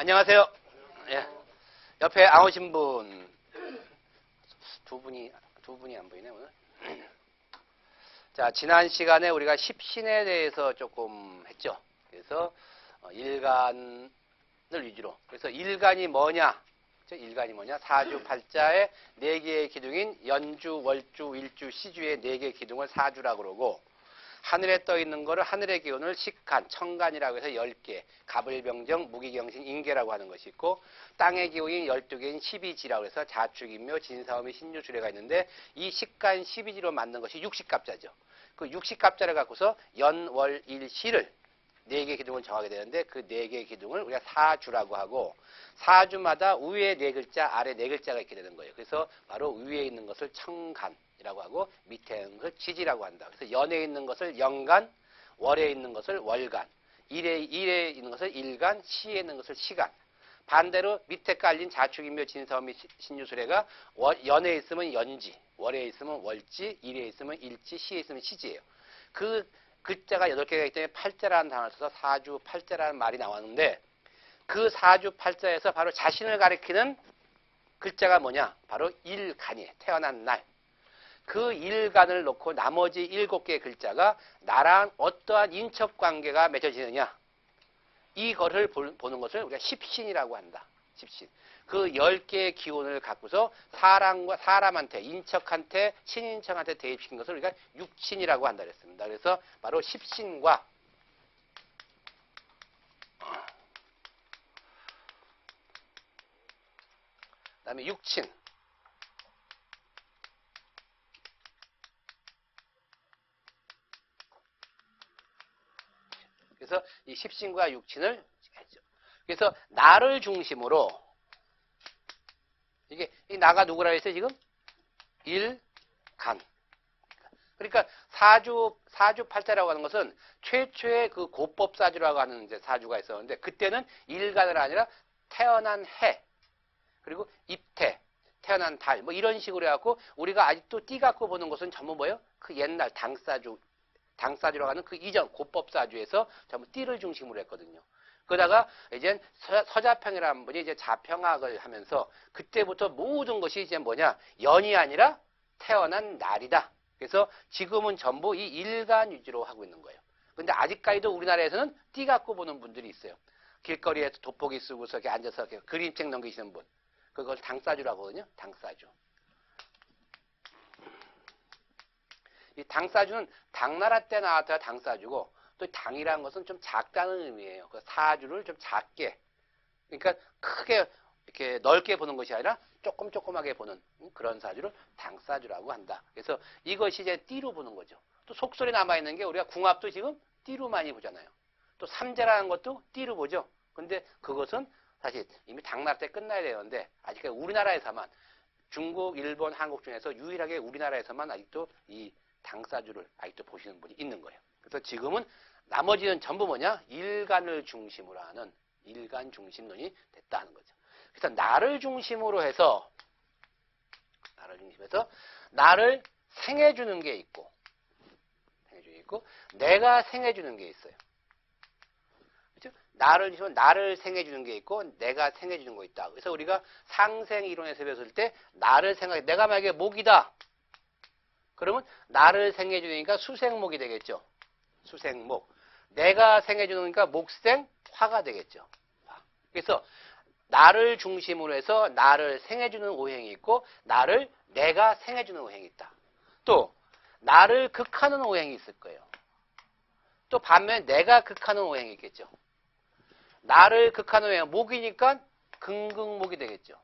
안녕하세요. 예. 옆에 안 오신 분, 두 분이 안 보이네, 오늘. 자, 지난 시간에 우리가 십신에 대해서 조금 했죠. 그래서, 일간을 위주로. 그래서 일간이 뭐냐? 일간이 뭐냐? 사주팔자의 네 개의 기둥인 연주, 월주, 일주, 시주의 네 개의 기둥을 사주라고 그러고, 하늘에 떠 있는 거를 하늘의 기운을 식간, 천간이라고 해서 10개, 갑을병정, 무기경신, 인계라고 하는 것이 있고, 땅의 기운인 12개인 12지라고 해서 자축인묘, 진사오미, 신유수레가 있는데, 이 식간 12지로 만든 것이 육식갑자죠. 그 육식갑자를 갖고서 연, 월, 일, 시를 4개의 기둥을 정하게 되는데, 그 4개의 기둥을 우리가 사주라고 하고, 사주마다 위에 4글자, 아래 4글자가 있게 되는 거예요. 그래서 바로 위에 있는 것을 천간 이라고 하고 밑에 있는 것을 지지라고 한다. 그래서 연에 있는 것을 연간, 월에 있는 것을 월간, 일에 있는 것을 일간, 시에 있는 것을 시간. 반대로 밑에 깔린 자축인묘, 진사오미, 신유수레가 연에 있으면 연지, 월에 있으면 월지, 일에 있으면 일지, 시에 있으면 시지예요. 그 글자가 8개가 있기 때문에 팔자라는 단어를 써서 사주 팔자라는 말이 나왔는데, 그 사주 팔자에서 바로 자신을 가리키는 글자가 뭐냐? 바로 일간이에요. 태어난 날. 그 일간을 놓고 나머지 7개의 글자가 나랑 어떠한 인척관계가 맺어지느냐, 이거를 보는 것을 우리가 십신이라고 한다. 십신. 그 10개의 기운을 갖고서 사람한테, 인척한테, 친인척한테 대입시킨 것을 우리가 육신이라고 한다 그랬습니다. 그래서 바로 십신과 그다음에 육친, 그래서 이 십신과 육친을 했죠. 그래서 나를 중심으로, 이게 이 나가 누구라 했어요 지금? 일간. 그러니까 사주팔자라고 하는 것은 최초의 그 고법사주라고 하는 이제 사주가 있었는데, 그때는 일간을 아니라 태어난 해, 그리고 입태, 태어난 달, 뭐 이런 식으로 해갖고 우리가 아직도 띠 갖고 보는 것은 전부 뭐예요? 그 옛날 당사주라고 하는 그 이전 고법사주에서 전부 띠를 중심으로 했거든요. 그러다가 이제 서자평이라는 분이 이제 자평학을 하면서 그때부터 모든 것이 이제 뭐냐? 연이 아니라 태어난 날이다. 그래서 지금은 전부 이 일간 위주로 하고 있는 거예요. 근데 아직까지도 우리나라에서는 띠 갖고 보는 분들이 있어요. 길거리에서 돋보기 쓰고서 이렇게 앉아서 이렇게 그림책 넘기시는 분. 그걸 당사주라고 하거든요. 당사주. 이 당사주는 당나라 때 나왔다 당사주고, 또 당이라는 것은 좀 작다는 의미예요. 그 사주를 좀 작게, 그러니까 크게 이렇게 넓게 보는 것이 아니라 조금하게 보는 그런 사주를 당사주라고 한다. 그래서 이것이 이제 띠로 보는 거죠. 또 속설이 남아있는 게, 우리가 궁합도 지금 띠로 많이 보잖아요. 또 삼재라는 것도 띠로 보죠. 근데 그것은 사실 이미 당나라 때 끝나야 되는데, 아직까지 우리나라에서만, 중국, 일본, 한국 중에서 유일하게 우리나라에서만 아직도 이 당사주를 아직도 보시는 분이 있는 거예요. 그래서 지금은 나머지는 전부 뭐냐? 일간을 중심으로 하는 일간 중심론이 됐다는 거죠. 그래서 나를 중심으로 해서 나를 생해주는 게 있고, 내가 생해주는 게 있어요. 그렇죠? 나를 생해주는 게 있고, 내가 생해주는 거 있다. 그래서 우리가 상생 이론에서 배웠을 때, 나를 생각해, 내가 만약에 목이다. 그러면 나를 생해주니까 수생목이 되겠죠. 수생목. 내가 생해주니까 목생, 화가 되겠죠. 화. 그래서 나를 중심으로 해서 나를 생해주는 오행이 있고, 내가 생해주는 오행이 있다. 또 나를 극하는 오행이 있을 거예요. 또 반면에 내가 극하는 오행이 있겠죠. 나를 극하는 오행, 목이니까 금극목이 되겠죠.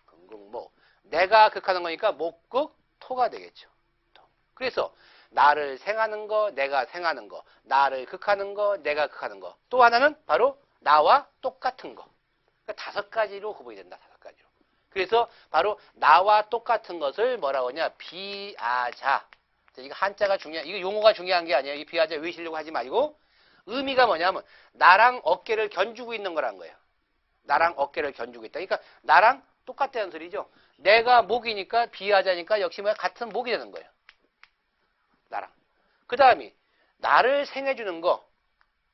금극목. 내가 극하는 거니까 목극, 토가 되겠죠. 그래서 나를 생하는 거, 내가 생하는 거, 나를 극하는 거, 내가 극하는 거. 또 하나는 바로 나와 똑같은 거. 그러니까 5가지로 구분이 된다. 5가지로. 그래서 바로 나와 똑같은 것을 뭐라고 하냐? 비아자. 이거 한자가 이거 용어가 중요한 게 아니에요. 이 비아자 외우시려고 하지 말고, 의미가 뭐냐면 나랑 어깨를 견주고 있는 거란 거예요. 나랑 어깨를 견주고 있다. 그러니까 나랑 똑같다는 소리죠. 내가 목이니까 비아자니까 역시 뭐야? 같은 목이 되는 거예요. 나랑. 그 다음이 나를 생해주는 거.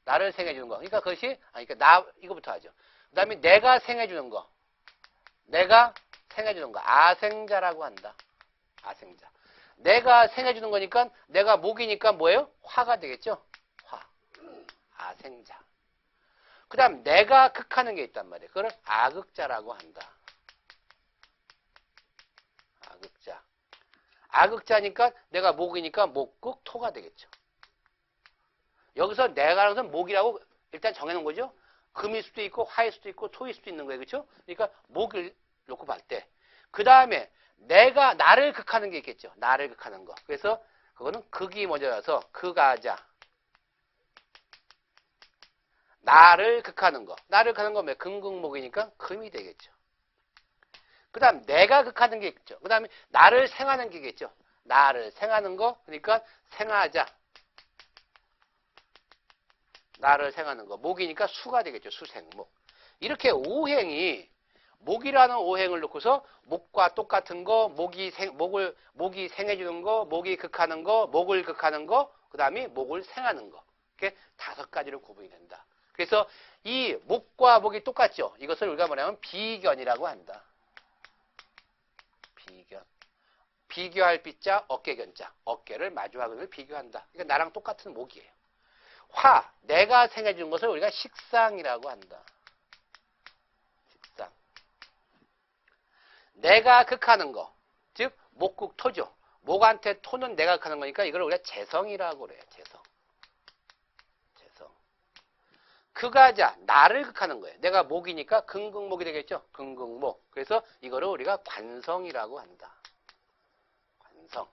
그러니까 그것이, 이거부터 하죠. 그 다음에 내가 생해주는 거. 내가 생해주는 거. 아생자라고 한다. 아생자. 내가 생해주는 거니까 내가 목이니까 뭐예요? 화가 되겠죠? 화. 아생자. 그 다음 내가 극하는 게 있단 말이에요. 그걸 아극자라고 한다. 아극자. 아극자니까 내가 목이니까 목극 토가 되겠죠. 여기서 내가라는 것은 목이라고 일단 정해놓은 거죠. 금일 수도 있고 화일 수도 있고 토일 수도 있는 거예요. 그렇죠? 그러니까 목을 놓고 볼 때. 그 다음에 내가 나를 극하는 게 있겠죠. 나를 극하는 거. 그래서 그거는 극이 먼저여서 극하자. 나를 극하는 거. 나를 극하는 거 뭐 금극목이니까 금이 되겠죠. 그 다음 내가 극하는 게 있죠. 그 다음에 나를 생하는 게 있겠죠. 나를 생하는 거. 그러니까 생하자. 나를 생하는 거. 목이니까 수가 되겠죠. 수생목. 이렇게 오행이 목이라는 오행을 놓고서 목과 똑같은 거, 목이 생해주는 거, 목이 극하는 거, 목을 극하는 거, 그 다음에 목을 생하는 거. 이렇게 5가지로 구분이 된다. 그래서 이 목과 목이 똑같죠. 이것을 우리가 뭐냐면 비견이라고 한다. 비견. 비교할 비자, 어깨견자. 어깨를 마주하고 비교한다. 그러니까 나랑 똑같은 목이에요. 화, 내가 생해주는 것을 우리가 식상이라고 한다. 식상. 내가 극하는 거, 즉 목극 토죠. 목한테 토는 내가 극하는 거니까 이걸 우리가 재성이라고 그래요. 재성. 재성. 극하자, 나를 극하는 거예요. 내가 목이니까 금극목이 되겠죠. 금극목. 그래서 이거를 우리가 관성이라고 한다. 관성.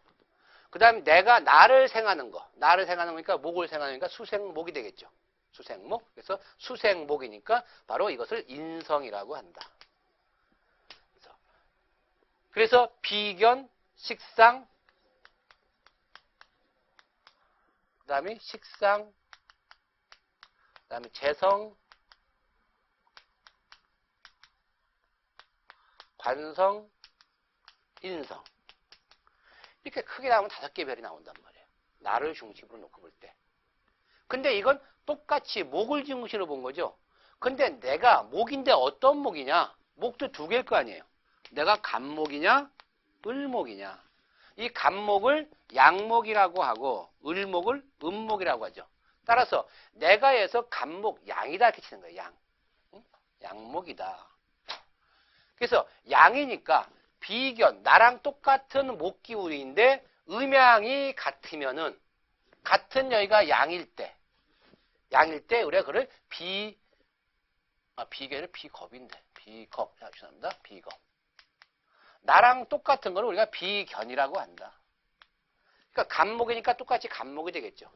그 다음에 내가 나를 생하는 거. 나를 생하는 거니까 목을 생하니까 수생목이 되겠죠. 수생목. 그래서 수생목이니까 바로 이것을 인성이라고 한다. 그래서 비견, 식상, 그 다음에 식상, 그 다음에 재성, 관성, 인성. 이렇게 크게 나오면 5개 별이 나온단 말이에요. 나를 중심으로 놓고 볼 때. 근데 이건 똑같이 목을 중심으로 본 거죠. 근데 내가 목인데 어떤 목이냐? 목도 2개일 거 아니에요. 내가 간목이냐? 을목이냐? 이 간목을 양목이라고 하고 을목을 음목이라고 하죠. 따라서 내가에서 간목 양이다 이렇게 치는 거예요. 양. 응? 양목이다. 그래서 양이니까 비견, 나랑 똑같은 목기운인데 음양이 같으면은 같은 여기가 양일 때 우리가 그걸 비견을 비겁인데 비겁. 죄송합니다. 비겁. 나랑 똑같은 걸 우리가 비견이라고 한다. 그러니까 간목이니까 똑같이 간목이 되겠죠.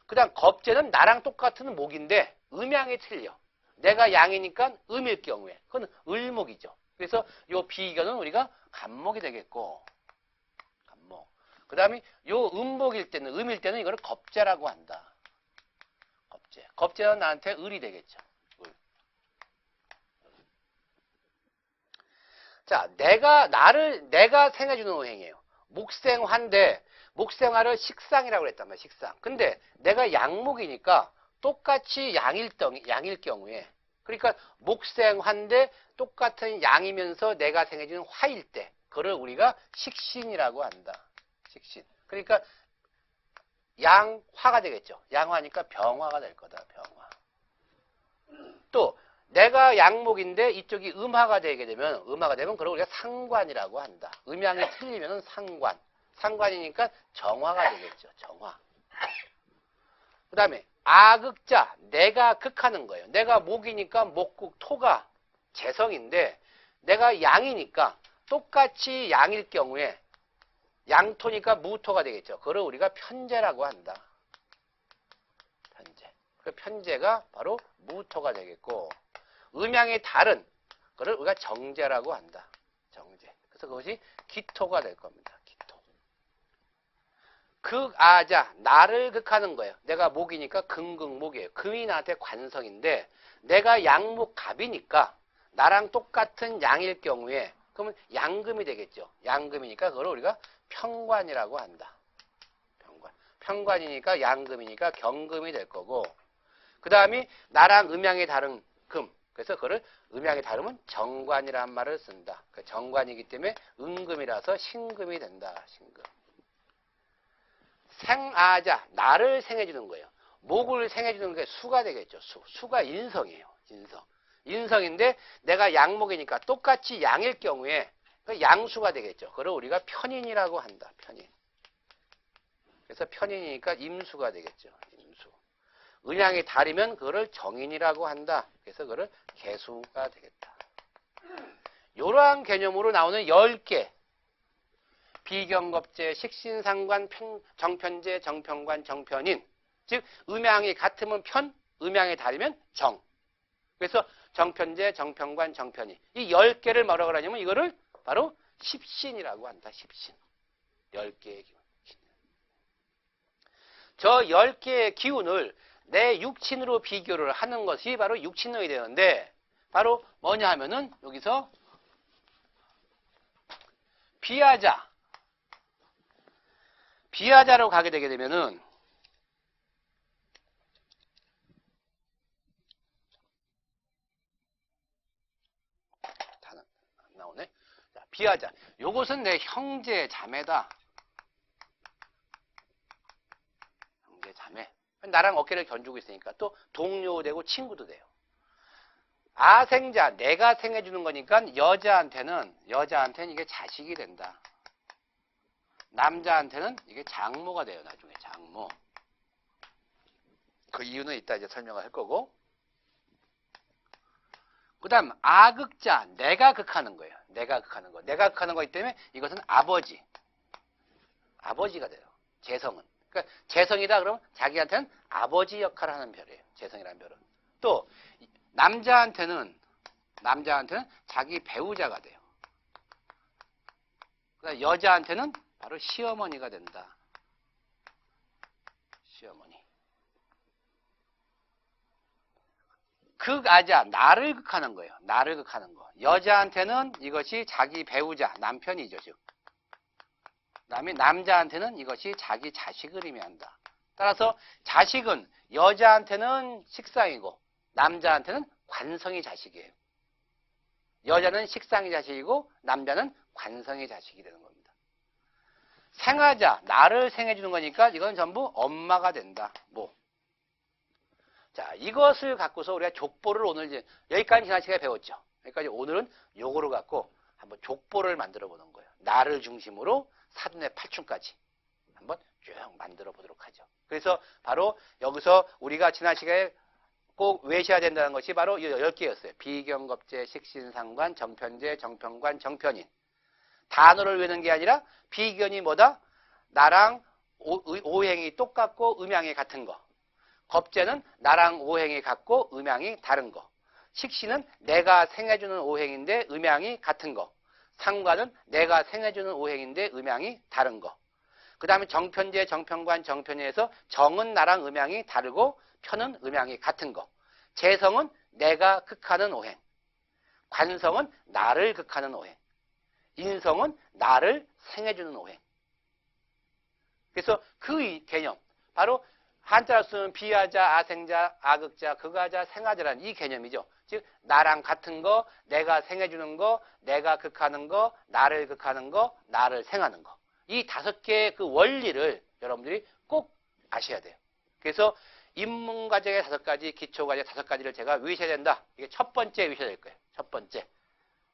그 다음 겁재는 나랑 똑같은 목인데 음양이 틀려. 내가 양이니까 음일 경우에 그건 을목이죠. 그래서 요 비견은 우리가 간목이 되겠고 간목. 그 다음에 요 음목일 때는 음일 때는 이거를 겁재라고 한다. 겁재. 겁재는 나한테 을이 되겠죠. 자, 내가 생해주는 오행이에요. 목생화인데, 목생화를 식상이라고 그랬단 말이에요, 식상. 근데 내가 양목이니까 똑같이 양일 경우에, 그러니까 목생화인데 똑같은 양이면서 내가 생해주는 화일 때, 그걸 우리가 식신이라고 한다. 식신. 그러니까 양화가 되겠죠. 양화니까 병화가 될 거다, 병화. 또, 내가 양목인데 이쪽이 음화가 되게 되면 그걸 우리가 상관이라고 한다. 음양이 틀리면 상관. 상관이니까 정화가 되겠죠. 정화. 그 다음에 아극자. 내가 극하는 거예요. 내가 목이니까 목극 토가 재성인데 내가 양이니까 똑같이 양일 경우에 양토니까 무토가 되겠죠. 그걸 우리가 편재라고 한다. 편재. 그 편재가 바로 무토가 되겠고 음양이 다른 거를 우리가 정재라고 한다. 정재. 그래서 그것이 기토가 될 겁니다. 기토. 극아자. 나를 극하는 거예요. 내가 목이니까 금극목이에요. 금이 나한테 관성인데 내가 양목갑이니까 나랑 똑같은 양일 경우에 그러면 양금이 되겠죠. 양금이니까 그걸 우리가 평관이라고 한다. 평관. 평관이니까 양금이니까 경금이 될 거고 그 다음에 나랑 음양이 다른 금. 그래서 그거를 음양이 다르면 정관이라는 말을 쓴다. 그 정관이기 때문에 음금이라서 신금이 된다. 신금. 생아자, 나를 생해주는 거예요. 목을 생해주는 게 수가 되겠죠. 수가 인성이에요. 인성. 인성인데 내가 양목이니까 똑같이 양일 경우에 그 양수가 되겠죠. 그걸 우리가 편인이라고 한다. 편인. 그래서 편인이니까 임수가 되겠죠. 임수. 음양이 다르면 그거를 정인이라고 한다. 그래서 그거를 개수가 되겠다. 이러한 개념으로 나오는 10개. 비경겁제, 식신상관, 정편제, 정편관, 정편인. 즉 음양이 같으면 편, 음양이 다르면 정. 그래서 정편제, 정편관, 정편인. 이 10개를 뭐라고 하냐면 이거를 바로 십신이라고 한다. 십신. 10개의 기운. 저 10개의 기운을 내 육친으로 비교를 하는 것이 바로 육친론이 되는데 바로 뭐냐 하면은 여기서 비하자로 가게 되게 되면은 다 나오네. 자, 비하자. 요것은 내 형제 자매다. 형제 자매. 나랑 어깨를 견주고 있으니까 또 동료 되고 친구도 돼요. 아생자, 내가 생해주는 거니까 여자한테는 이게 자식이 된다. 남자한테는 이게 장모가 돼요. 나중에 장모. 그 이유는 이따 이제 설명을 할 거고. 그 다음 아극자, 내가 극하는 거예요. 내가 극하는 거. 내가 극하는 거기 때문에 이것은 아버지가 돼요. 재성은. 그러니까 재성이다 그러면 자기한테는 아버지 역할을 하는 별이에요. 재성이라는 별은. 또 남자한테는 자기 배우자가 돼요. 그다음 여자한테는 바로 시어머니가 된다. 시어머니. 극아자, 나를 극하는 거예요. 나를 극하는 거. 여자한테는 이것이 자기 배우자, 남편이죠. 즉. 그다음에 남자한테는 이것이 자기 자식을 의미한다. 따라서 자식은 여자한테는 식상이고 남자한테는 관성이 자식이에요. 여자는 식상이 자식이고 남자는 관성이 자식이 되는 겁니다. 생하자, 나를 생해주는 거니까 이건 전부 엄마가 된다. 뭐. 자, 이것을 갖고서 우리가 족보를 오늘 이제 여기까지 지난 시간에 배웠죠. 여기까지 오늘은 요거를 갖고 한번 족보를 만들어 보는 거예요. 나를 중심으로 사돈의 팔춘까지 한번 쭉 만들어 보도록 하죠. 그래서 바로 여기서 우리가 지난 시간에 꼭 외셔야 된다는 것이 바로 10개였어요. 비경겁제, 식신상관, 정편제, 정편관, 정편인. 단어를 외우는 게 아니라 비견이 뭐다? 나랑 오행이 똑같고 음양이 같은 거. 겁제는 나랑 오행이 같고 음양이 다른 거. 식신은 내가 생해주는 오행인데 음양이 같은 거. 상관은 내가 생해주는 오행인데 음양이 다른 거. 그 다음에 정편제, 정편관, 정편인에서 정은 나랑 음양이 다르고 편은 음양이 같은 거. 재성은 내가 극하는 오행. 관성은 나를 극하는 오행. 인성은 나를 생해주는 오행. 그래서 그 개념, 바로 한자로 쓰는 비하자, 아생자, 아극자, 극하자, 생하자라는 이 개념이죠. 즉 나랑 같은 거, 내가 생해주는 거, 내가 극하는 거, 나를 극하는 거, 나를 생하는 거. 이 5개의 그 원리를 여러분들이 꼭 아셔야 돼요. 그래서 인문과정의 5가지, 기초과정 5가지를 제가 외우셔야 된다. 이게 첫 번째 외우셔야 될 거예요. 첫 번째.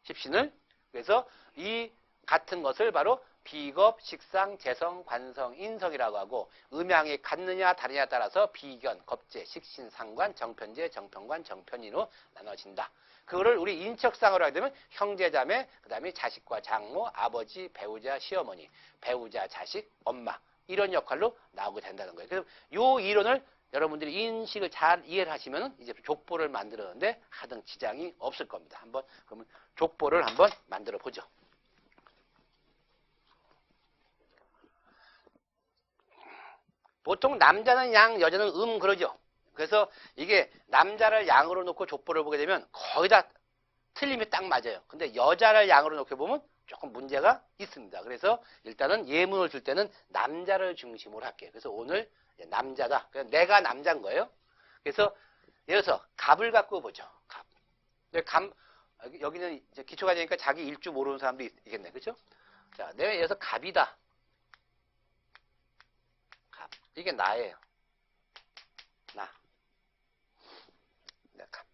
십신을. 그래서 이 같은 것을 바로 비겁, 식상, 재성, 관성, 인성이라고 하고 음양이 같느냐 다르냐에 따라서 비견, 겁제, 식신, 상관, 정편제, 정편관, 정편인으로 나눠진다. 그거를 우리 인척상으로 하게 되면 형제자매, 그 다음에 자식과 장모, 아버지, 배우자, 시어머니, 배우자, 자식, 엄마 이런 역할로 나오게 된다는 거예요. 그래서 이 이론을 여러분들이 인식을 잘 이해를 하시면 이제 족보를 만들었는데 하등 지장이 없을 겁니다. 한번 그러면 족보를 한번 만들어 보죠. 보통 남자는 양, 여자는 그러죠. 그래서 이게 남자를 양으로 놓고 족보를 보게 되면 거의 다 틀림이 딱 맞아요. 근데 여자를 양으로 놓고 보면 조금 문제가 있습니다. 그래서 일단은 예문을 줄 때는 남자를 중심으로 할게요. 그래서 오늘 남자다. 그래서 내가 남자인 거예요. 그래서 예를 들어서 갑을 갖고 보죠. 갑. 여기는 이제 기초가 되니까 자기 일주 모르는 사람도 있겠네. 그죠? 자, 내가 여기서 갑이다. 갑. 이게 나예요. 나. 내가 갑.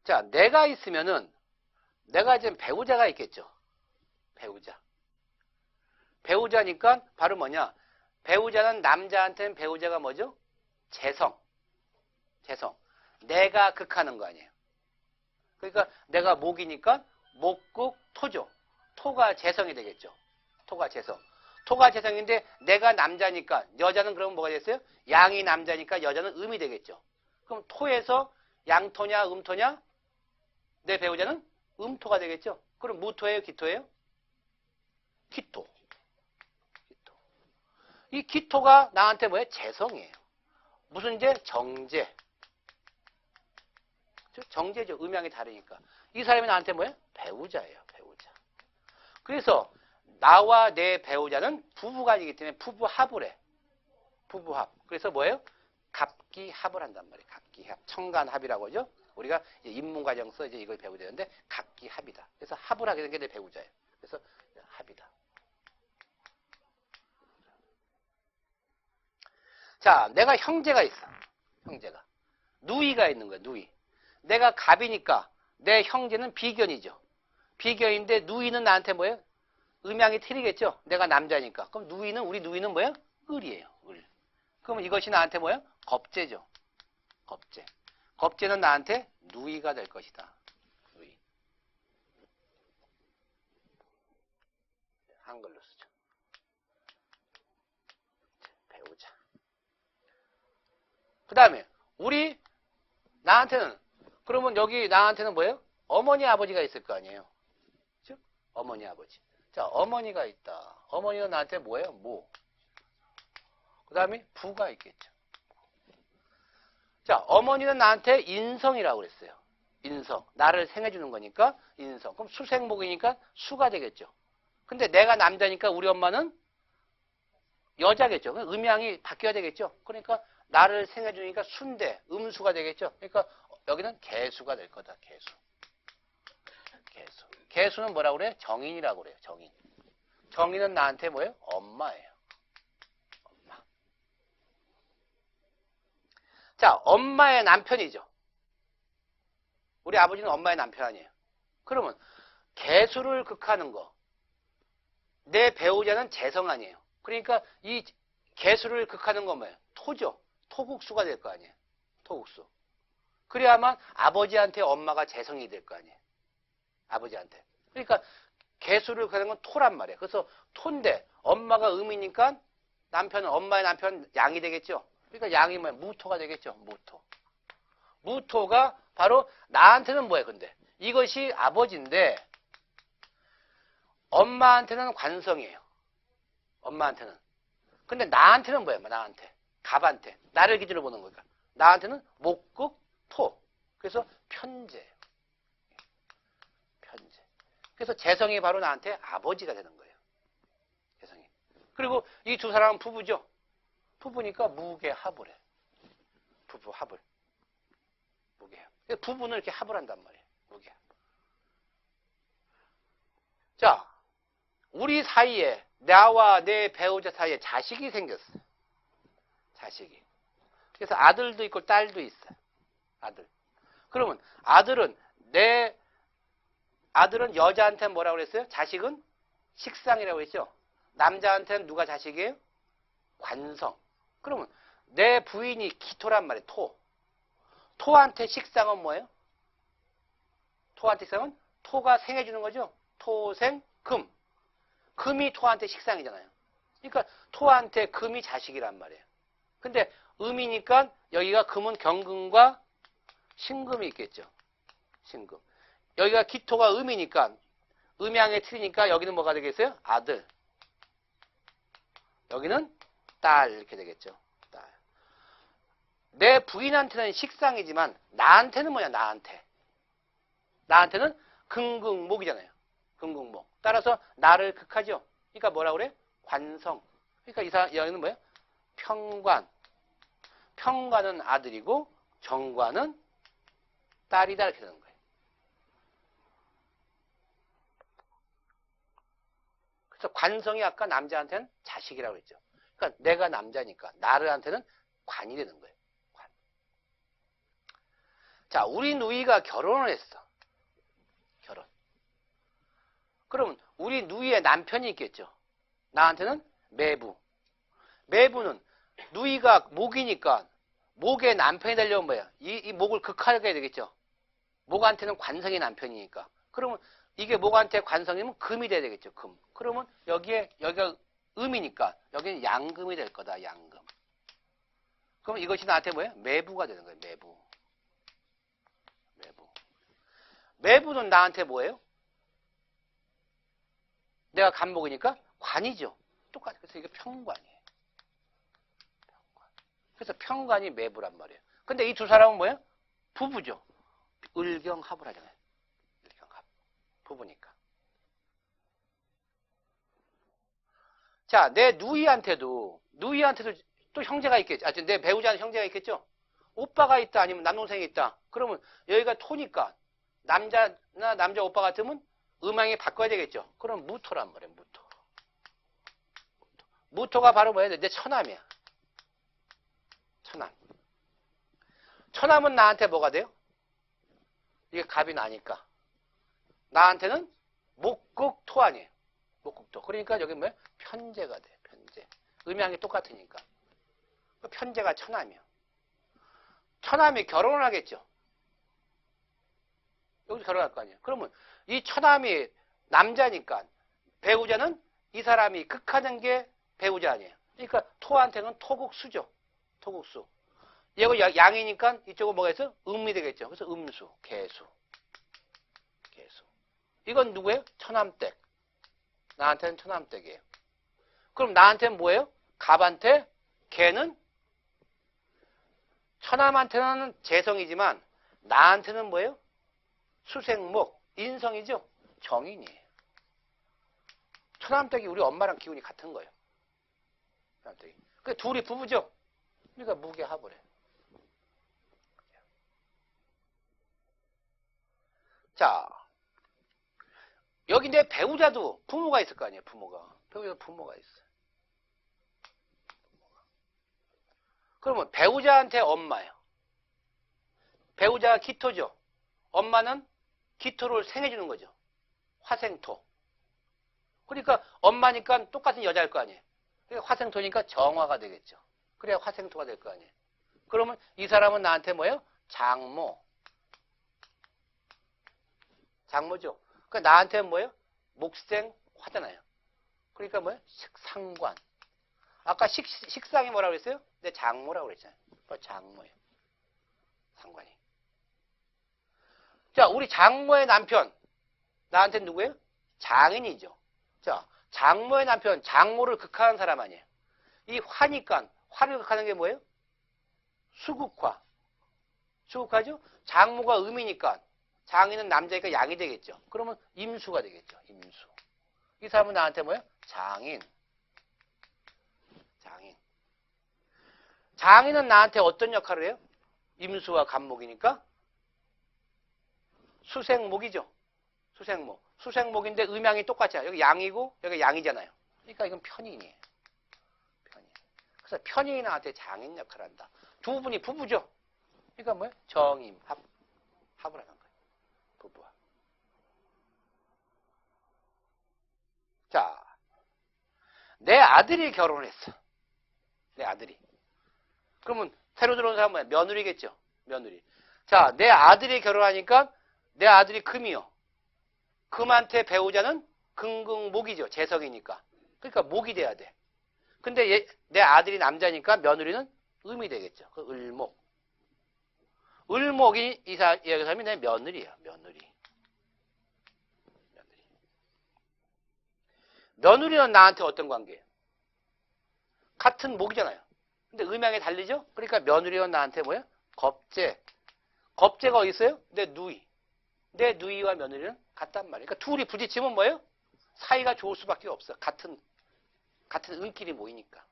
자, 내가 있으면은, 내가 지금 배우자가 있겠죠. 배우자. 배우자니까 바로 뭐냐? 배우자는 남자한테는 배우자가 뭐죠? 재성. 재성. 내가 극하는 거 아니에요. 그러니까 내가 목이니까 목극 토죠. 토가 재성이 되겠죠. 토가 재성. 토가 재성인데 내가 남자니까 여자는 그러면 뭐가 됐어요? 양이 남자니까 여자는 음이 되겠죠. 그럼 토에서 양토냐 음토냐? 내 배우자는 음토가 되겠죠. 그럼 무토예요? 기토예요? 기토. 기토. 이 기토가 나한테 뭐예요? 재성이에요. 무슨 재? 정재. 정재죠. 음양이 다르니까. 이 사람이 나한테 뭐예요? 배우자예요. 배우자. 그래서 나와 내 배우자는 부부간이기 때문에 부부합을 해. 부부합. 그래서 뭐예요? 갑기합을 한단 말이에요. 갑기합. 청간합이라고 하죠. 우리가 이제 인문과정서 이제 이걸 배우게 되는데 갑기합이다. 그래서 합을 하게 된 게 내 배우자예요. 그래서 합이다. 자, 내가 형제가 있어. 형제가. 누이가 있는 거야. 누이. 내가 갑이니까 내 형제는 비견이죠. 비견인데 누이는 나한테 뭐예요? 음양이 틀리겠죠. 내가 남자니까. 그럼 누이는 우리 누이는 뭐예요? 을이에요. 을. 그러면 이것이 나한테 뭐예요? 겁재죠. 겁재. 겁재는 나한테 누이가 될 것이다. 누이. 한글로 쓰죠. 배우자. 그 다음에 우리 나한테는 그러면 여기 나한테는 뭐예요? 어머니 아버지가 있을 거 아니에요. 그렇죠? 어머니 아버지. 자, 어머니가 있다. 어머니는 나한테 뭐예요? 모. 그 다음에 부가 있겠죠. 자, 어머니는 나한테 인성이라고 그랬어요. 인성. 나를 생해주는 거니까 인성. 그럼 수생목이니까 수가 되겠죠. 근데 내가 남자니까 우리 엄마는 여자겠죠. 음양이 바뀌어야 되겠죠. 그러니까 나를 생해주니까 순대, 음수가 되겠죠. 그러니까 여기는 개수가 될 거다. 개수. 개수. 개수는 뭐라고 그래요? 정인이라고 그래요. 정인. 정인은 나한테 뭐예요? 엄마예요. 엄마. 자, 엄마의 남편이죠. 우리 아버지는 엄마의 남편 아니에요. 그러면 개수를 극하는 거. 내 배우자는 재성 아니에요. 그러니까 이 개수를 극하는 건 뭐예요? 토죠. 토국수가 될 거 아니에요. 토국수. 그래야만 아버지한테 엄마가 재성이 될 거 아니에요. 아버지한테. 그러니까 개수를 극하는 건 토란 말이에요. 그래서 토인데 엄마가 음이니까 남편은 엄마의 남편은 양이 되겠죠. 그러니까 양이 뭐예요? 무토가 되겠죠. 무토. 무토가 바로 나한테는 뭐예요? 근데 이것이 아버지인데 엄마한테는 관성이에요. 엄마한테는. 근데 나한테는 뭐예요? 나한테. 갑한테. 나를 기준으로 보는 거니까. 나한테는 목극, 토. 그래서 편재예요. 편재. 그래서 재성이 바로 나한테 아버지가 되는 거예요. 재성이. 그리고 이 두 사람은 부부죠. 부부니까 무게합을 해. 부부합을. 무게합. 부부는 이렇게 합을 한단 말이에요. 무게합. 자, 우리 사이에 나와 내 배우자 사이에 자식이 생겼어요. 자식이. 그래서 아들도 있고 딸도 있어요. 아들. 그러면 아들은 여자한테 뭐라고 그랬어요? 자식은 식상이라고 했죠. 남자한테는 누가 자식이에요? 관성. 그러면 내 부인이 기토란 말이에요. 토. 토한테 식상은 뭐예요? 토한테 식상은 토가 생해주는 거죠. 토생 금. 금이 토한테 식상이잖아요. 그러니까 토한테 금이 자식이란 말이에요. 근데 음이니까 여기가 금은 경금과 신금이 있겠죠. 신금. 여기가 기토가 음이니까 음양에 틀리니까 여기는 뭐가 되겠어요? 아들. 여기는 딸 이렇게 되겠죠. 딸. 내 부인한테는 식상이지만 나한테는 뭐냐? 나한테는 금극목이잖아요. 금극목. 따라서 나를 극하죠. 그러니까 뭐라 그래? 관성. 그러니까 여기는 뭐예요? 평관. 평관은 아들이고 정관은 딸이다 이렇게 되는 거예요. 그래서 관성이 아까 남자한테는 자식이라고 그랬죠. 그러니까 내가 남자니까 나르한테는 관이 되는 거예요. 관. 자, 우리 누이가 결혼을 했어. 결혼. 그러면 우리 누이의 남편이 있겠죠. 나한테는 매부. 매부는 누이가 목이니까 목의 남편이 되려면 뭐야? 이 목을 극하게 해야 되겠죠. 목한테는 관성이 남편이니까. 그러면 이게 목한테 관성이면 금이 돼야 되겠죠. 금. 그러면 여기가 음이니까 여기는 양금이 될 거다. 양금. 그럼 이것이 나한테 뭐예요? 매부가 되는 거예요. 매부. 매부. 매부는 나한테 뭐예요? 내가 간목이니까 관이죠. 똑같아요. 그래서 이게 평관이에요. 평관. 그래서 평관이 매부란 말이에요. 근데 이 두 사람은 뭐예요? 부부죠. 을경합을 하잖아요. 을경합. 부부니까. 자, 내 누이한테도 또 형제가 있겠죠. 내 배우자는 형제가 있겠죠. 오빠가 있다 아니면 남동생이 있다. 그러면 여기가 토니까 남자나 남자 오빠 같으면 음양이 바꿔야 되겠죠. 그럼 무토란 말이에요. 무토. 무토가 바로 뭐예요? 내 처남이야. 처남. 처남은 나한테 뭐가 돼요? 이게 갑이 나니까. 나한테는 목극토 아니에요. 목극토. 그러니까 여기 뭐예요? 편제가 돼. 편제. 음양이 똑같으니까. 편제가 처남이야. 처남이 결혼을 하겠죠. 여기서 결혼할 거 아니에요. 그러면 이 처남이 남자니까 배우자는 이 사람이 극하는 게 배우자 아니에요. 그러니까 토한테는 토국수죠. 토국수. 얘가 양이니까 이쪽은 뭐가 있어? 음이 되겠죠. 그래서 음수, 개수. 개수. 이건 누구예요? 처남댁. 나한테는 처남댁이에요. 그럼 나한테는 뭐예요? 갑한테 개는 처남한테는 재성이지만 나한테는 뭐예요? 수생목, 인성이죠. 정인이에요. 처남댁이 우리 엄마랑 기운이 같은 거예요. 처남댁이. 그 둘이 부부죠. 그러니까 무게합을 해. 자, 여기 내 배우자도 부모가 있을 거 아니에요. 부모가. 배우자도 부모가 있어요. 그러면 배우자한테 엄마예요. 배우자가 기토죠. 엄마는 기토를 생해주는 거죠. 화생토. 그러니까 엄마니까 똑같은 여자일 거 아니에요. 그러니까 화생토니까 정화가 되겠죠. 그래야 화생토가 될 거 아니에요. 그러면 이 사람은 나한테 뭐예요? 장모. 장모죠. 그러니까 나한테는 뭐예요? 목생화잖아요. 그러니까 뭐예요? 식상관. 아까 식상이 뭐라고 그랬어요? 내 장모라고 그랬잖아요. 장모예요. 상관이. 자, 우리 장모의 남편. 나한테 누구예요? 장인이죠. 자, 장모의 남편, 장모를 극하는 사람 아니에요. 이 화니까, 화를 극하는 게 뭐예요? 수극화. 수극화죠? 장모가 음이니까, 장인은 남자니까 양이 되겠죠. 그러면 임수가 되겠죠. 임수. 이 사람은 나한테 뭐예요? 장인. 장인. 장인은 나한테 어떤 역할을 해요? 임수와 간목이니까 수생목이죠. 수생목. 수생목인데 음양이 똑같잖아요. 여기 양이고 여기 양이잖아요. 그러니까 이건 편인이에요. 편인. 그래서 편인이 나한테 장인 역할을 한다. 두 분이 부부죠. 그러니까 뭐예요? 정임, 합을 하는 거예요. 부부와. 자, 내 아들이 결혼을 했어. 내 아들이. 그러면 새로 들어온 사람은 뭐야? 며느리겠죠. 며느리. 자, 내 아들이 결혼하니까 내 아들이 금이요. 금한테 배우자는 금극목이죠. 재성이니까. 그러니까 목이 돼야 돼. 근데 내 아들이 남자니까 며느리는 음이 되겠죠. 그 을목. 을목이 이 사람이 내 며느리야. 며느리. 며느리. 며느리는 나한테 어떤 관계예요? 같은 목이잖아요. 근데 음양이 달리죠? 그러니까 며느리는 나한테 뭐야? 겁재. 겁재가 어디 있어요? 내 누이. 내 누이와 며느리는 같단 말이에요. 그러니까 둘이 부딪히면 뭐예요? 사이가 좋을 수밖에 없어. 같은 은끼리 모이니까.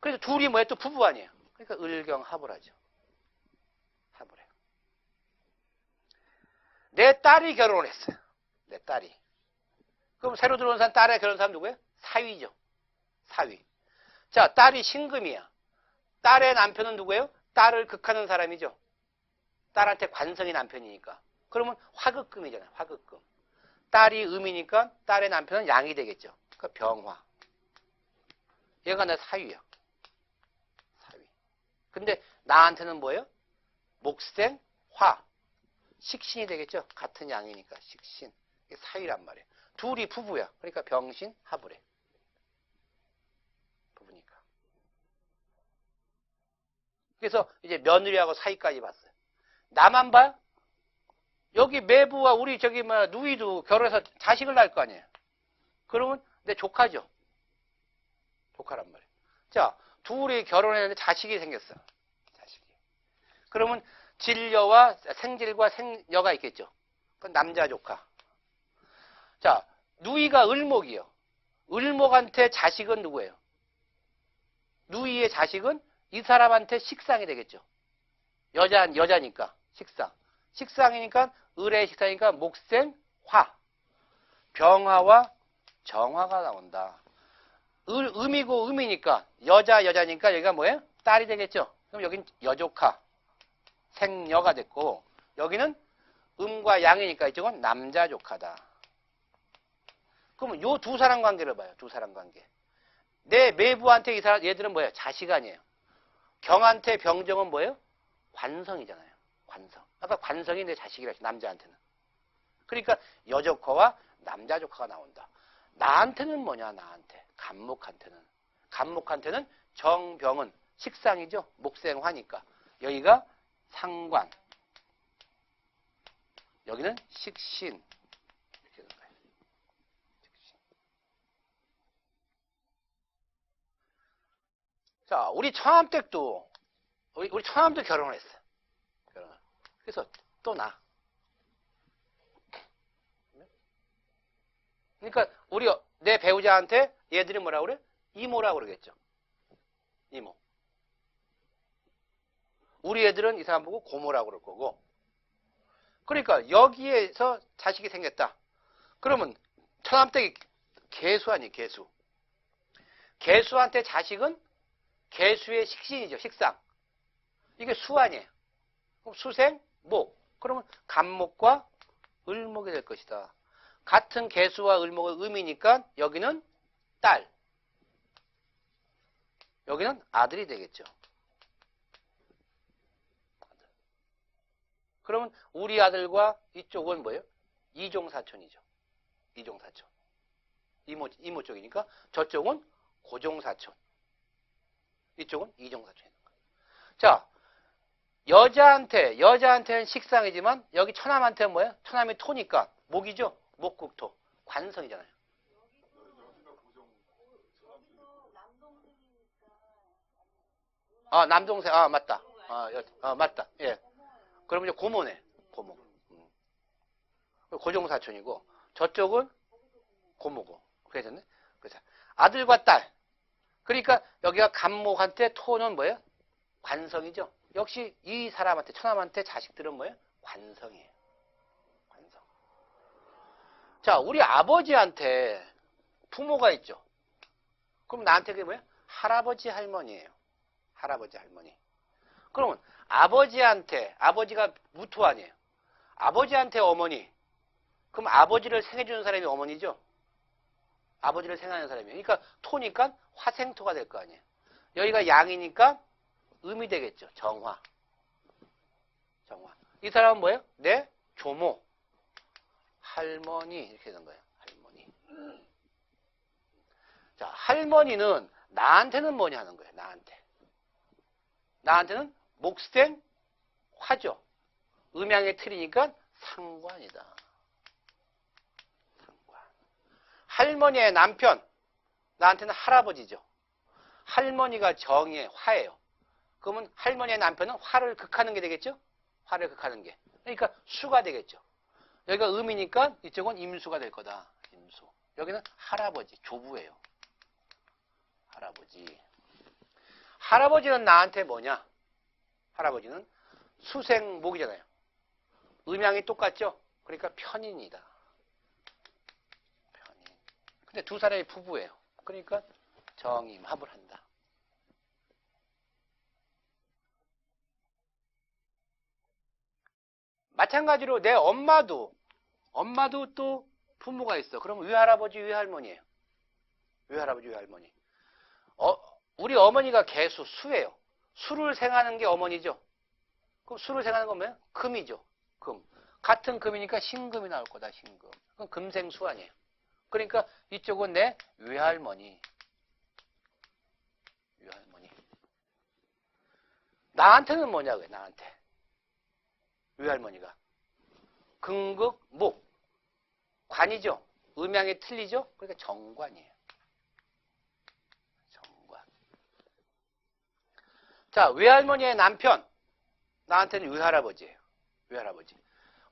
그래서 둘이 뭐예요? 또 부부 아니에요. 그러니까 을경합을 하죠. 내 딸이 결혼을 했어요. 내 딸이. 그럼 새로 들어온 사람, 딸에 결혼한 사람 누구예요? 사위죠. 사위. 자, 딸이 신금이야. 딸의 남편은 누구예요? 딸을 극하는 사람이죠. 딸한테 관성이 남편이니까. 그러면 화극금이잖아요. 화극금. 딸이 음이니까 딸의 남편은 양이 되겠죠. 그러니까 병화. 얘가 내 사위야. 사위. 근데 나한테는 뭐예요? 목생, 화. 식신이 되겠죠. 같은 양이니까 식신. 이게 사위란 말이에요. 둘이 부부야. 그러니까 병신, 합을해. 부부니까. 그래서 이제 며느리하고 사위까지 봤어요. 나만 봐요? 여기 매부와 우리 저기 누이도 결혼해서 자식을 낳을 거 아니에요. 그러면 내 조카죠. 조카란 말이에요. 자, 둘이 결혼했는데 자식이 생겼어. 자식이. 그러면 진려와 생질과 생여가 있겠죠. 그건 남자 조카. 자, 누이가 을목이요. 을목한테 자식은 누구예요? 누이의 자식은 이 사람한테 식상이 되겠죠. 여자니까 식상. 식상이니까 을의 식상이니까 목생, 화. 병화와 정화가 나온다. 음이고 음이니까 여자니까 여기가 뭐예요? 딸이 되겠죠. 그럼 여긴 여조카, 생여가 됐고 여기는 음과 양이니까 이쪽은 남자 조카다. 그러면 요 두 사람 관계를 봐요. 두 사람 관계. 내 매부한테 이 사람 얘들은 뭐예요? 자식 아니에요. 경한테 병정은 뭐예요? 관성이잖아요. 관성. 아까 관성이 내 자식이라 했죠. 남자한테는. 그러니까 여조카와 남자 조카가 나온다. 나한테는 뭐냐? 나한테. 간목한테는 정병은 식상이죠. 목생화니까. 여기가 상관. 여기는 식신. 이렇게 되는 거예요. 식신. 자, 우리 처남댁도 우리 처남도 결혼을 했어요. 그래서 또 나. 그러니까 내 배우자한테 얘들이 뭐라고 그래? 이모라고 그러겠죠. 이모. 우리 애들은 이 사람 보고 고모라고 그럴 거고. 그러니까 여기에서 자식이 생겼다. 그러면 처남댁이 개수 아니 개수. 개수한테 자식은 개수의 식신이죠. 식상. 이게 수 아니에요. 그럼 수생, 목. 그러면 간목과 을목이 될 것이다. 같은 개수와 을목의 음이니까 여기는 딸. 여기는 아들이 되겠죠. 그러면 우리 아들과 이쪽은 뭐예요? 이종사촌이죠. 이종사촌. 이모 쪽이니까 저쪽은 고종사촌. 이쪽은 이종사촌인 거예요. 자, 여자한테는 식상이지만 여기 처남한테는 뭐예요? 처남이 토니까 목이죠. 목국토. 관성이잖아요. 아, 남동생. 아, 맞다. 맞다. 예. 그럼 이제 고모네. 고모. 고종사촌이고 저쪽은 고모고. 그래졌네. 그래서 아들과 딸. 그러니까 여기가 간목한테 토는 뭐예요? 관성이죠. 역시 이 사람한테 처남한테 자식들은 뭐예요? 관성이에요. 관성. 자, 우리 아버지한테 부모가 있죠. 그럼 나한테 그게 뭐예요? 할아버지 할머니예요. 할아버지 할머니. 그러면 아버지가 무토 아니에요. 아버지한테 어머니. 그럼 아버지를 생해주는 사람이 어머니죠. 아버지를 생하는 사람이에요. 그러니까 토니까 화생토가 될 거 아니에요. 여기가 양이니까 음이 되겠죠. 정화. 이 사람은 뭐예요? 내 조모. 할머니. 이렇게 되는 거예요. 할머니. 자, 할머니는 나한테는 뭐냐 하는 거예요. 나한테는 목생 화죠. 음양의 틀이니까 상관이다. 상관. 할머니의 남편. 나한테는 할아버지죠. 할머니가 정의 화예요. 그러면 할머니의 남편은 화를 극하는 게 되겠죠? 화를 극하는 게. 그러니까 수가 되겠죠. 여기가 음이니까 이쪽은 임수가 될 거다. 임수. 여기는 할아버지, 조부예요. 할아버지. 할아버지는 나한테 뭐냐? 할아버지는 수생목이잖아요. 음양이 똑같죠? 그러니까 편인이다. 편인. 근데 두 사람이 부부예요. 그러니까 정임합을 한다. 마찬가지로 내 엄마도 또 부모가 있어. 그러면 외할아버지, 외할머니예요. 외할아버지, 외할머니. 우리 어머니가 개수, 수예요. 수를 생하는 게 어머니죠. 그럼 수를 생하는 건 뭐예요? 금이죠. 금. 같은 금이니까 신금이 나올 거다, 신금. 그럼 금생수 아니에요. 그러니까 이쪽은 내 외할머니. 외할머니. 나한테는 뭐냐고요, 나한테. 외할머니가. 금극, 목. 관이죠. 음양이 틀리죠. 그러니까 정관이에요. 정관. 자, 외할머니의 남편. 나한테는 외할아버지예요. 외할아버지.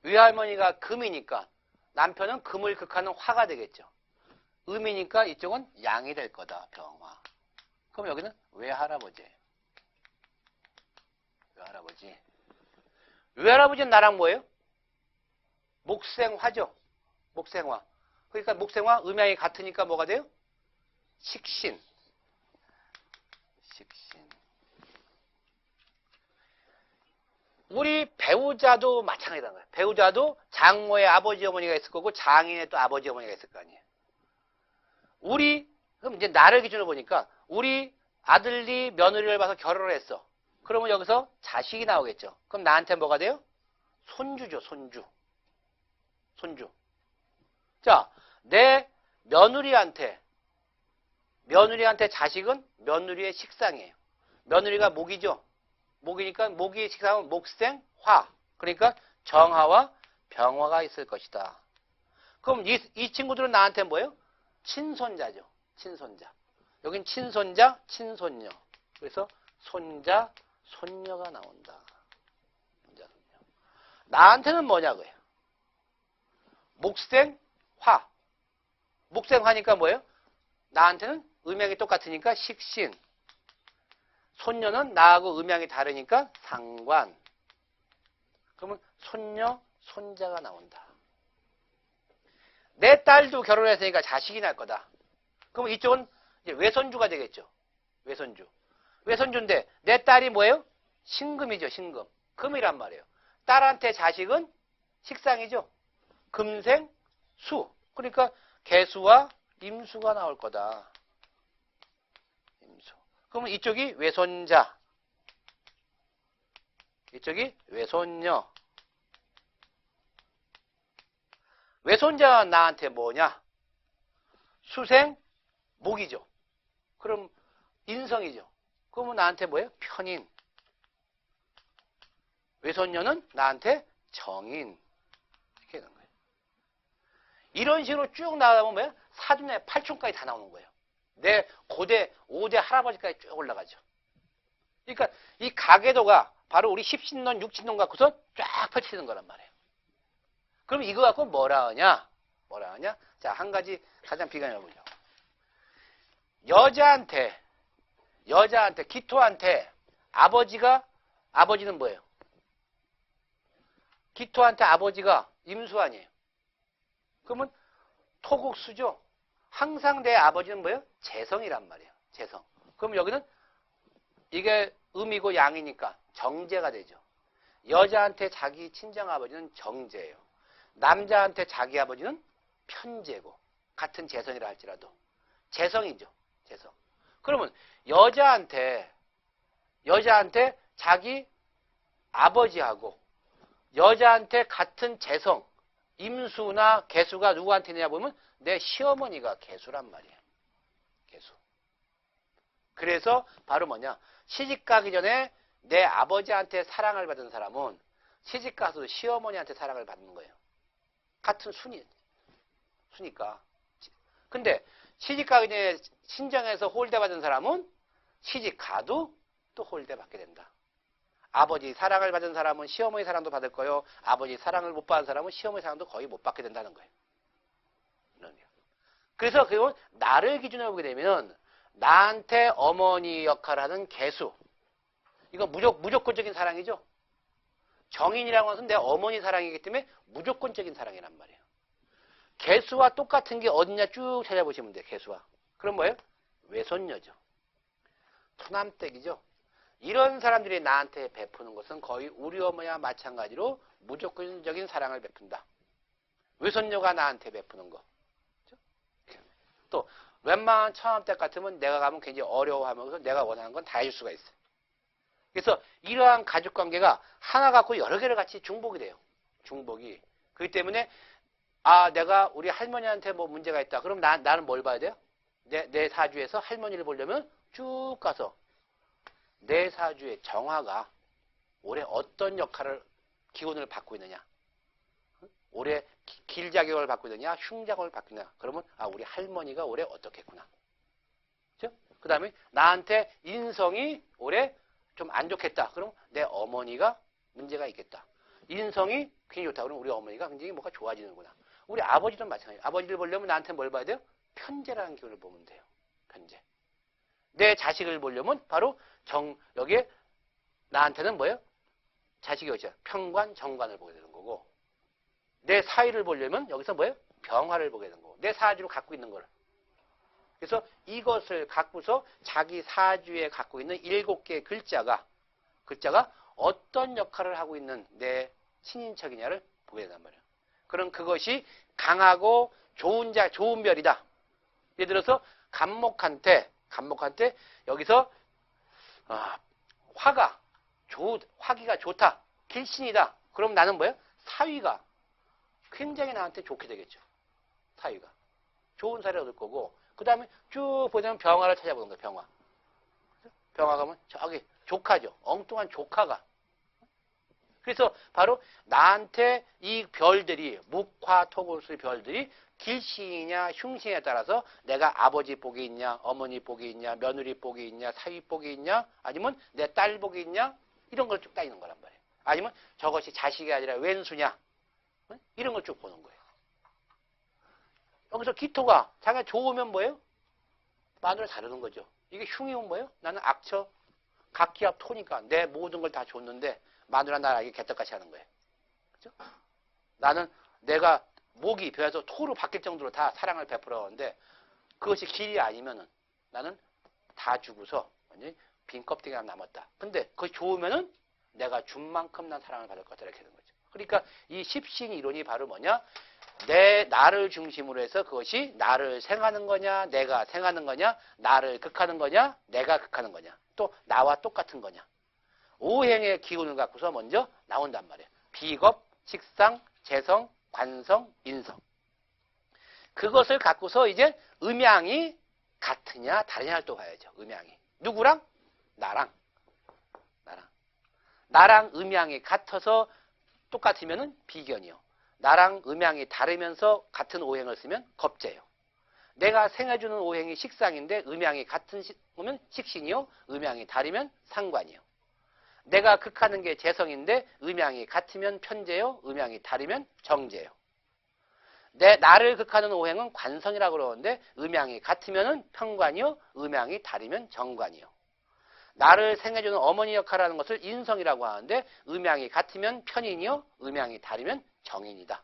외할머니가 금이니까 남편은 금을 극하는 화가 되겠죠. 음이니까 이쪽은 양이 될 거다. 병화. 그럼 여기는 외할아버지예요. 외할아버지. 외할아버지는 나랑 뭐예요? 목생화죠. 목생화. 그러니까 목생화 음양이 같으니까 뭐가 돼요? 식신. 식신. 우리 배우자도 마찬가지라는 거예요. 배우자도 장모의 아버지 어머니가 있을 거고 장인의 또 아버지 어머니가 있을 거 아니에요. 그럼 이제 나를 기준으로 보니까 우리 아들이 며느리를 봐서 결혼을 했어. 그러면 여기서 자식이 나오겠죠. 그럼 나한테 뭐가 돼요? 손주죠, 손주. 손주. 자, 내 며느리한테 자식은 며느리의 식상이에요. 며느리가 목이죠. 목이니까 목이 식상은 목생, 화. 그러니까 정화와 병화가 있을 것이다. 그럼 이 친구들은 나한테 뭐예요? 친손자죠. 친손자. 여긴 친손자, 친손녀. 그래서 손자, 손녀가 나온다. 손자, 손녀. 나한테는 뭐냐고요? 목생, 화. 목생, 화니까 뭐예요? 나한테는 음양이 똑같으니까 식신. 손녀는 나하고 음양이 다르니까 상관. 그러면 손녀, 손자가 나온다. 내 딸도 결혼했으니까 자식이 날 거다. 그럼 이쪽은 이제 외손주가 되겠죠. 외손주. 외손주인데 내 딸이 뭐예요? 신금이죠. 신금. 금이란 말이에요. 딸한테 자식은 식상이죠. 금생, 수. 그러니까 개수와 임수가 나올 거다. 임수. 그러면 이쪽이 외손자. 이쪽이 외손녀. 외손자가 나한테 뭐냐? 수생, 목이죠. 그럼 인성이죠. 그러면 나한테 뭐예요? 편인. 외손녀는 나한테 정인. 이렇게 되는 거예요. 이런 식으로 쭉 나가면 뭐예요? 사준의 8촌까지 다 나오는 거예요. 내 고대 5대 할아버지까지 쭉 올라가죠. 그러니까 이 가계도가 바로 우리 십신론, 육신론 갖고서 쫙 펼치는 거란 말이에요. 그럼 이거 갖고 뭐라 하냐? 뭐라 하냐? 자, 한 가지 가장 비관해 보죠. 여자한테, 기토한테 아버지는 뭐예요? 기토한테 아버지가 임수 아니에요. 그러면 토국수죠. 항상 내 아버지는 뭐예요? 재성이란 말이에요. 재성. 그럼 여기는 이게 음이고 양이니까 정제가 되죠. 여자한테 자기 친정 아버지는 정제예요. 남자한테 자기 아버지는 편제고 같은 재성이라 할지라도 재성이죠. 재성. 그러면 여자한테 자기 아버지하고 여자한테 같은 재성 임수나 개수가 누구한테 있느냐 보면 내 시어머니가 개수란 말이에요. 개수. 그래서 바로 뭐냐? 시집 가기 전에 내 아버지한테 사랑을 받은 사람은 시집 가서 시어머니한테 사랑을 받는 거예요. 같은 수니까. 근데 시집 가기 전에 친정에서 홀대 받은 사람은 시집 가도 또 홀대 받게 된다. 아버지 사랑을 받은 사람은 시어머니 사랑도 받을 거요. 아버지 사랑을 못 받은 사람은 시어머니 사랑도 거의 못 받게 된다는 거예요. 그래서 그건 나를 기준으로 보게 되면 나한테 어머니 역할을 하는 개수. 이건 무조건적인 사랑이죠. 정인이라고 하는 것은 내 어머니 사랑이기 때문에 무조건적인 사랑이란 말이에요. 개수와 똑같은 게 어디냐 쭉 찾아보시면 돼요. 개수와. 그럼 뭐예요? 외손녀죠. 토남댁이죠. 이런 사람들이 나한테 베푸는 것은 거의 우리 어머니와 마찬가지로 무조건적인 사랑을 베푼다. 외손녀가 나한테 베푸는 거. 또 웬만한 처남댁 같으면 내가 가면 굉장히 어려워하면서 내가 원하는 건 다 해줄 수가 있어요. 그래서 이러한 가족관계가 하나 갖고 여러 개를 같이 중복이 돼요. 중복이. 그렇기 때문에 내가 우리 할머니한테 뭐 문제가 있다. 그럼 나는 뭘 봐야 돼요? 내 사주에서 할머니를 보려면 쭉 가서 내 사주의 정화가 올해 어떤 역할을 기운을 받고 있느냐. 올해 길작용을 받고 있느냐, 흉작용을 받고 있느냐. 그러면 우리 할머니가 올해 어떻겠구나. 그렇죠? 그 다음에 나한테 인성이 올해 좀 안 좋겠다. 그럼 내 어머니가 문제가 있겠다. 인성이 굉장히 좋다. 그럼 우리 어머니가 굉장히 뭐가 좋아지는구나. 우리 아버지도 마찬가지예요. 아버지를 보려면 나한테 뭘 봐야 돼요? 편재라는 기운을 보면 돼요. 편재. 내 자식을 보려면 바로 여기에 나한테는 뭐예요? 자식이 어디야? 편관, 정관을 보게 되는 거고, 내 사위를 보려면 여기서 뭐예요? 병화를 보게 되는 거고, 내 사주로 갖고 있는 걸. 그래서 이것을 갖고서 자기 사주에 갖고 있는 7개의 글자가 어떤 역할을 하고 있는 내 친인척이냐를 보게 된단 말이에요. 그럼 그것이 강하고 좋은 별이다. 예를 들어서 간목한테 여기서 화기가 좋다. 길신이다. 그럼 나는 뭐예요? 사위가 굉장히 나한테 좋게 되겠죠. 사위가. 좋은 사위를 얻을 거고, 그 다음에 쭉 보자면 병화를 찾아보는 거예요. 병화. 병화 가면 저기 조카죠. 엉뚱한 조카가. 그래서 바로 나한테 이 별들이, 묵화, 토골수의 별들이 길신이냐 흉신에 따라서 내가 아버지 복이 있냐, 어머니 복이 있냐, 며느리 복이 있냐, 사위 복이 있냐, 아니면 내 딸 복이 있냐, 이런 걸 쭉 따지는 거란 말이에요. 아니면 저것이 자식이 아니라 왼수냐, 이런 걸 쭉 보는 거예요. 여기서 기토가 자기가 좋으면 뭐예요? 마누라 다루는 거죠. 이게 흉이면 뭐예요? 나는 악처, 각기압 토니까 내 모든 걸 다 줬는데 마누라 나에게 개떡같이 하는 거예요. 그죠? 나는 내가 목이 배워서 토로 바뀔 정도로 다 사랑을 베풀어오는데 그것이 길이 아니면은 나는 다 주고서 완전히 빈 껍데기가 남았다. 근데 그것이 좋으면은 내가 준 만큼 난 사랑을 받을 것 같다. 이렇게 되는 거죠. 그러니까 이 십신 이론이 바로 뭐냐? 나를 중심으로 해서 그것이 나를 생하는 거냐, 내가 생하는 거냐, 나를 극하는 거냐, 내가 극하는 거냐, 또 나와 똑같은 거냐. 오행의 기운을 갖고서 먼저 나온단 말이에요. 비겁, 식상, 재성, 관성, 인성. 그것을 갖고서 이제 음양이 같으냐 다르냐를 또 봐야죠. 음양이. 누구랑? 나랑 음양이 같아서 똑같으면은 비견이요. 나랑 음양이 다르면서 같은 오행을 쓰면 겁재요. 내가 생해주는 오행이 식상인데 음양이 같은 오면 식신이요. 음양이 다르면 상관이요. 내가 극하는 게 재성인데 음양이 같으면 편재요. 음양이 다르면 정재요. 나를 극하는 오행은 관성이라고 그러는데 음양이 같으면 편관이요. 음양이 다르면 정관이요. 나를 생해주는 어머니 역할을 하는 것을 인성이라고 하는데 음양이 같으면 편인이요. 음양이 다르면 정인이다.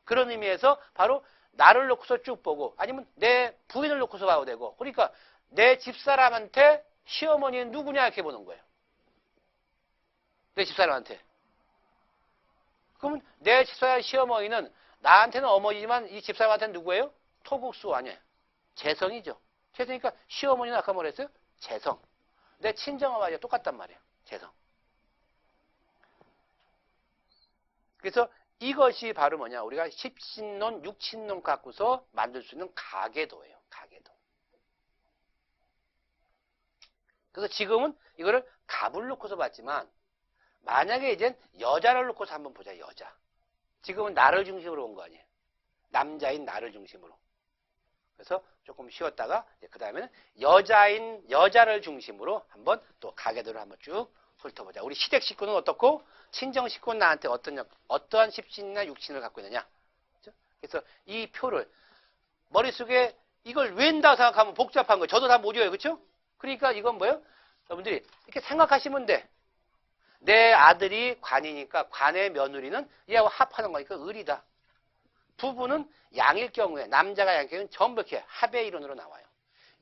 그런 의미에서 바로 나를 놓고서 쭉 보고 아니면 내 부인을 놓고서 봐도 되고 그러니까 내 집사람한테 시어머니는 누구냐 이렇게 보는 거예요. 내 집사람한테. 그러면 내 집사람 시어머니는 나한테는 어머니지만 이 집사람한테는 누구예요? 토국수 아니에요. 재성이죠. 재성이니까 시어머니는 아까 뭐라 했어요? 재성. 내 친정어머니가 똑같단 말이에요. 재성. 그래서 이것이 바로 뭐냐. 우리가 십신론, 육신론 갖고서 만들 수 있는 가계도예요. 가계도. 그래서 지금은 이거를 갑을 놓고서 봤지만 만약에 이젠 여자를 놓고서 한번 보자. 여자. 지금은 나를 중심으로 온 거 아니에요. 남자인 나를 중심으로. 그래서 조금 쉬었다가 그 다음에는 여자를 중심으로 한번 또 가계도를 한번 쭉 훑어보자. 우리 시댁 식구는 어떻고 친정 식구는 나한테 어떠한 십신이나 육신을 갖고 있느냐. 그렇죠? 그래서 이 표를 머릿속에 이걸 웬다 생각하면 복잡한 거예요. 저도 다 못 외워요. 그렇죠? 그러니까 이건 뭐예요? 여러분들이 이렇게 생각하시면 돼. 내 아들이 관이니까 관의 며느리는 얘하고 합하는 거니까 을이다. 부부는 양일 경우에 남자가 양일 경우에는 전부 이렇게 합의 이론으로 나와요.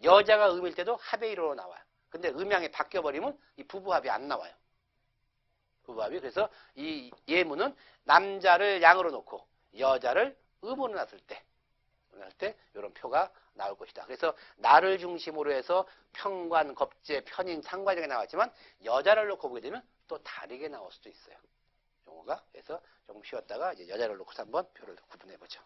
여자가 음일 때도 합의 이론으로 나와요. 근데 음양이 바뀌어버리면 이 부부합이 안 나와요. 부부합이. 그래서 이 예문은 남자를 양으로 놓고 여자를 음으로 놨을 때 이런 표가 나올 것이다. 그래서 나를 중심으로 해서 평관, 겁재, 편인, 상관 이렇게 나왔지만 여자를 놓고 보게 되면 또 다르게 나올 수도 있어요. 용어가. 그래서 조금 쉬었다가 이제 여자를 놓고서 한번 표를 구분해 보죠.